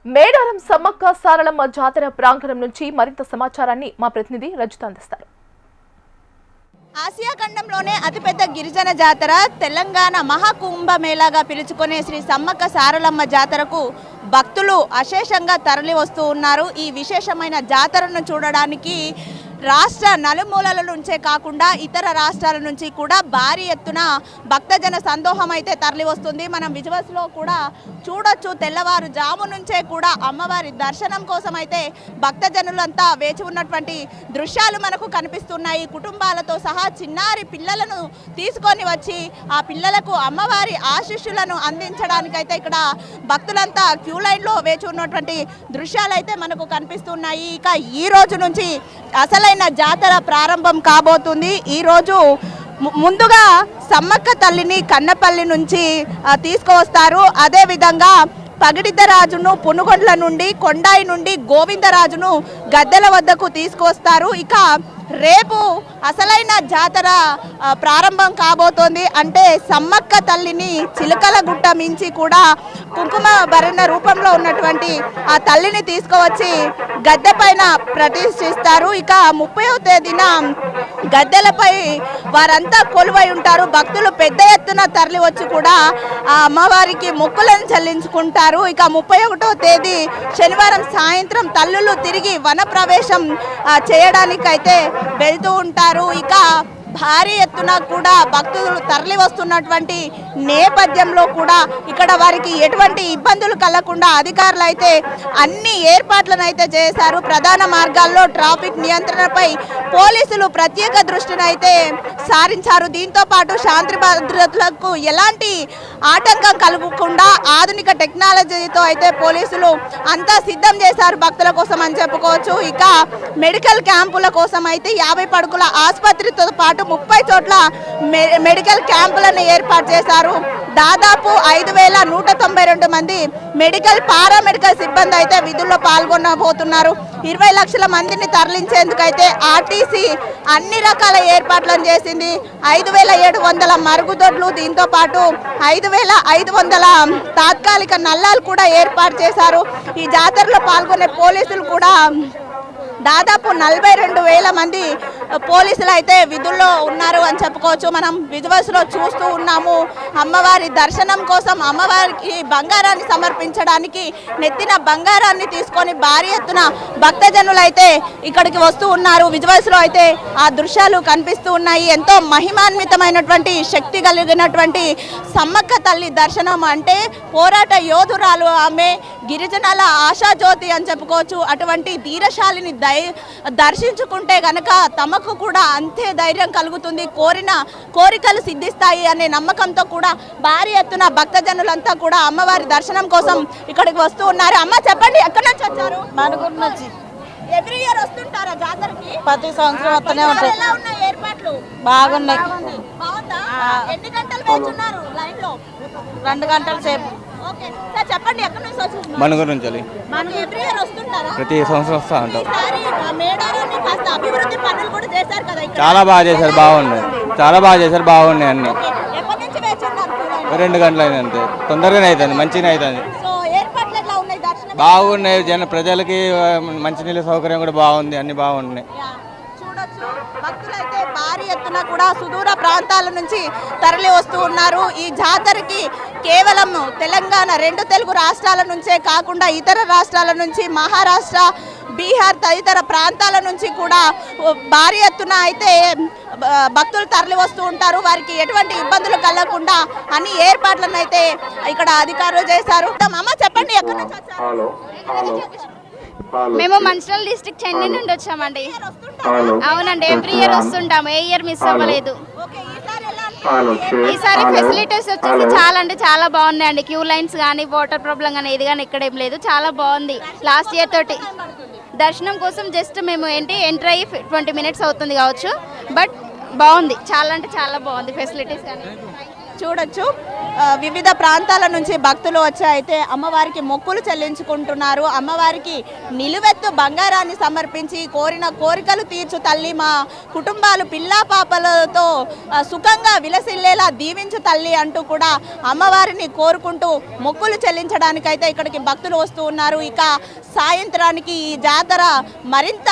మేడారం సమ్మక్క సారలమ్మ జాతర ప్రాంగణం నుంచి మరింత సమాచారాన్ని మా ప్రతినిధి రజిత అందిస్తారు. ఆసియా ఖండంలోనే అతిపెద్ద గిరిజన జాతర తెలంగాణ మహాకుంభమేళాగా పిలుచుకునే శ్రీ సమ్మక్క సారలమ్మ జాతరకు భక్తులు అశేషంగా తరలి వస్తూ ఉన్నారు. ఈ విశేషమైన జాతరను చూడడానికి రాష్ట్ర నలుమూలల నుంచే కాకుండా ఇతర రాష్ట్రాల నుంచి కూడా భారీ ఎత్తున భక్తజన సందోహం అయితే తరలి వస్తుంది. మనం విజువల్స్లో కూడా చూడొచ్చు. తెల్లవారుజాము నుంచే కూడా అమ్మవారి దర్శనం కోసం అయితే భక్తజనులంతా వేచి ఉన్నటువంటి దృశ్యాలు మనకు కనిపిస్తున్నాయి. కుటుంబాలతో సహా చిన్నారి పిల్లలను తీసుకొని వచ్చి ఆ పిల్లలకు అమ్మవారి ఆశీస్సులను అందించడానికైతే ఇక్కడ భక్తులంతా క్యూ లైన్లో వేచి ఉన్నటువంటి దృశ్యాలు అయితే మనకు కనిపిస్తున్నాయి. ఇక ఈ రోజు నుంచి అసలైన జాతర ప్రారంభం కాబోతుంది. ఈరోజు ముందుగా సమ్మక్క తల్లిని కన్నపల్లి నుంచి తీసుకువస్తారు. అదేవిధంగా పగిడిద్దరాజును పునుగొండ్ల నుండి కొండాయి నుండి గోవిందరాజును గద్దెల వద్దకు తీసుకువస్తారు. ఇక రేపు అసలైన జాతర ప్రారంభం కాబోతోంది. అంటే సమ్మక్క తల్లిని చిలకల గుట్ట మించి కూడా కుంకుమ భరణ రూపంలో ఉన్నటువంటి ఆ తల్లిని తీసుకువచ్చి గద్దె పైన ప్రతిష్ఠిస్తారు. ఇక 30వ తేదీన గద్దెలపై వారంతా కొలువై ఉంటారు. భక్తులు పెద్ద ఎత్తున తరలి వచ్చి కూడా ఆ అమ్మవారికి మొక్కులను చెల్లించుకుంటారు. ఇక 31వ తేదీ శనివారం సాయంత్రం తల్లులు తిరిగి వన ప్రవేశం చేయడానికైతే వెళ్తూ ఉంటారు. ఇక భారీ ఎత్తున కూడా భక్తులు తరలి వస్తున్నటువంటి నేపథ్యంలో కూడా ఇక్కడ వారికి ఎటువంటి ఇబ్బందులు కలగకుండా అధికారులు అయితే అన్ని ఏర్పాట్లను అయితే చేశారు. ప్రధాన మార్గాల్లో ట్రాఫిక్ నియంత్రణపై పోలీసులు ప్రత్యేక దృష్టిని అయితే సారించారు. దీంతో పాటు శాంతి భద్రతలకు ఎలాంటి ఆటంకం కలగకుండా ఆధునిక టెక్నాలజీతో అయితే పోలీసులు అంతా సిద్ధం చేశారు భక్తుల కోసం అని చెప్పుకోవచ్చు. ఇక మెడికల్ క్యాంపుల కోసం అయితే 50 పడుకుల ఆసుపత్రితో పాటు 30 చోట్ల మెడికల్ క్యాంపులను ఏర్పాటు చేశారు. దాదాపు 5192 మంది మెడికల్ పారామెడికల్ సిబ్బంది అయితే విధుల్లో పాల్గొనబోతున్నారు. 20 లక్షల మందిని తరలించేందుకు అయితే ఆర్టీసీ అన్ని రకాల ఏర్పాట్లను చేసింది. 5700 మరుగుదొడ్లు, దీంతో పాటు 5500 తాత్కాలిక నల్లాలు కూడా ఏర్పాటు చేశారు. ఈ జాతరలో పాల్గొనే పోలీసులు కూడా దాదాపు 42,000 మంది పోలీసులు అయితే విధుల్లో ఉన్నారు అని చెప్పుకోవచ్చు. మనం విజువల్స్లో చూస్తూ ఉన్నాము. అమ్మవారి దర్శనం కోసం అమ్మవారికి బంగారాన్ని సమర్పించడానికి నెత్తిన బంగారాన్ని తీసుకొని భారీ ఎత్తున భక్తజనులు అయితే ఇక్కడికి వస్తూ ఉన్నారు. విజువల్స్లో అయితే ఆ దృశ్యాలు కనిపిస్తూ ఉన్నాయి. ఎంతో మహిమాన్వితమైనటువంటి శక్తి కలిగినటువంటి సమ్మక్క తల్లి దర్శనం. అంటే పోరాట యోధురాలు ఆమె, గిరిజనుల ఆశాజ్యోతి అని చెప్పుకోవచ్చు. అటువంటి ధీరశాలిని దర్శించుకుంటే గనక తమకు కూడా అంతే ధైర్యం కలుగుతుంది, కోరిన కోరికలు సిద్ధిస్తాయి అనే నమ్మకంతో కూడా భారీ ఎత్తున భక్తజనులంతా కూడా అమ్మవారి దర్శనం కోసం ఇక్కడికి వస్తూ ఉన్నారు. అమ్మ చెప్పండి, ఎక్కడి నుంచి వచ్చారు? మనగుడి నుంచి. ఎవ్రీ ఇయర్ వస్తుంటారా జాతరకి? ప్రతి సంవత్సరం వస్తూనే ఉంటాయి. ఎలా ఉన్నాయి ఏర్పాట్లు? బాగున్నాయి. బాగుందా? ఎన్ని గంటలు వేచున్నారు లైన్ లో? 2 గంటల సేపు. ఓకే సార్, చెప్పండి ఎక్కడి నుంచి వచ్చారు? మనగుడి నుంచి. మనకి ఎవ్రీ ఇయర్ వస్తుంటారా? ప్రతి సంవత్సరం వస్తూ ఉంటాం. మేడారాన్ని కాస్త అభివృద్ధి పనులు కూడా చేశారు కదా ఇక్కడ? చాలా బాగా చేశారు, బాగున్నాయి. చాలా బాగా చేశారు, బాగున్నాయి అన్ని. ఎప్పటి నుంచి వేచున్నారు? 2 గంటలు అయింది అంతే. తొందరగానే అవుతుంది, మంచిగా అవుతుంది. సో ఏర్పాట్లు ఎట్లా ఉన్నాయి? దర్శనం బాగున్నాయి. ప్రజలకి మంచినీళ్ళ సౌకర్యం కూడా బాగుంది, అన్ని బాగున్నాయి. చూడొచ్చు. భక్తులైతే భారీ ఎత్తున కూడా సుదూర ప్రాంతాల నుంచి తరలి వస్తూ ఉన్నారు. ఈ జాతరకి కేవలం తెలంగాణ 2 తెలుగు రాష్ట్రాల నుంచే కాకుండా ఇతర రాష్ట్రాల నుంచి మహారాష్ట్ర, బీహార్ తదితర ప్రాంతాల నుంచి కూడా భారీ ఎత్తున అయితే భక్తులు తరలి వస్తూ ఉంటారు. వారికి ఎటువంటి ఇబ్బందులు కలగకుండా అన్ని ఏర్పాట్లను అయితే ఇక్కడ అధికారులు చేశారు. అమ్మ చెప్పండి, ఎక్కడి నుంచి వచ్చారు? మేము మంచిర్యాల డిస్ట్రిక్ట్ చెన్నై నుండి వచ్చామండి. అవునండి, ఎవ్రీ ఇయర్ వస్తుంటాము, ఏ ఇయర్ మిస్ అవ్వలేదు. ఈసారి ఫెసిలిటీస్ వచ్చేసి చాలా అంటే చాలా బాగున్నాయండి. క్యూ లైన్స్ కానీ, వాటర్ ప్రాబ్లం కానీ ఏది కానీ ఎక్కడేం లేదు, చాలా బాగుంది. లాస్ట్ ఇయర్ తోటి దర్శనం కోసం జస్ట్ మేము ఎంటర్ అయ్యి 20 మినిట్స్ అవుతుంది కావచ్చు, బట్ బాగుంది. చాలా అంటే చాలా బాగుంది ఫెసిలిటీస్ కానీ. చూడొచ్చు వివిధ ప్రాంతాల నుంచి భక్తులు వచ్చి అయితే అమ్మవారికి మొక్కులు చెల్లించుకుంటున్నారు. అమ్మవారికి నిలువెత్తు బంగారాన్ని సమర్పించి కోరిన కోరికలు తీర్చు తల్లి, మా కుటుంబాలు పిల్లా పాపలతో సుఖంగా విలసిల్లేలా దీవించు తల్లి అంటూ కూడా అమ్మవారిని కోరుకుంటూ మొక్కులు చెల్లించడానికైతే ఇక్కడికి భక్తులు వస్తూ ఉన్నారు. ఇక సాయంత్రానికి ఈ జాతర మరింత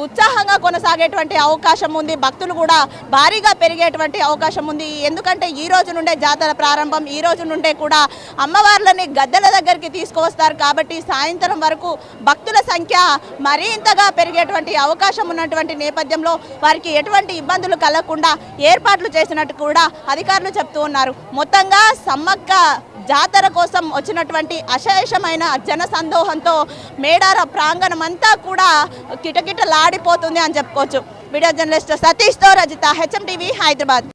ఉత్సాహంగా కొనసాగేటువంటి అవకాశం ఉంది. భక్తులు కూడా భారీగా పెరిగేటువంటి అవకాశం ఉంది. ఎందుకంటే ఈ రోజు నుండే జాతర ప్రారంభం, ఈ రోజు నుండే కూడా అమ్మవార్లని గద్దెల దగ్గరికి తీసుకువస్తారు కాబట్టి సాయంత్రం వరకు భక్తుల సంఖ్య మరింతగా పెరిగేటువంటి అవకాశం ఉన్నటువంటి నేపథ్యంలో వారికి ఎటువంటి ఇబ్బందులు కలగకుండా ఏర్పాట్లు చేసినట్టు కూడా అధికారులు చెప్తూ ఉన్నారు. మొత్తంగా సమ్మక్క జాతర కోసం వచ్చినటువంటి అశేషమైన జన సందోహంతో మేడార ప్రాంగణం అంతా కూడా కిటకిటలాడిపోతుంది అని చెప్పుకోవచ్చు. వీడియో జర్నలిస్ట్ సతీష్తో రజిత, హెచ్ఎం టీవీ, హైదరాబాద్.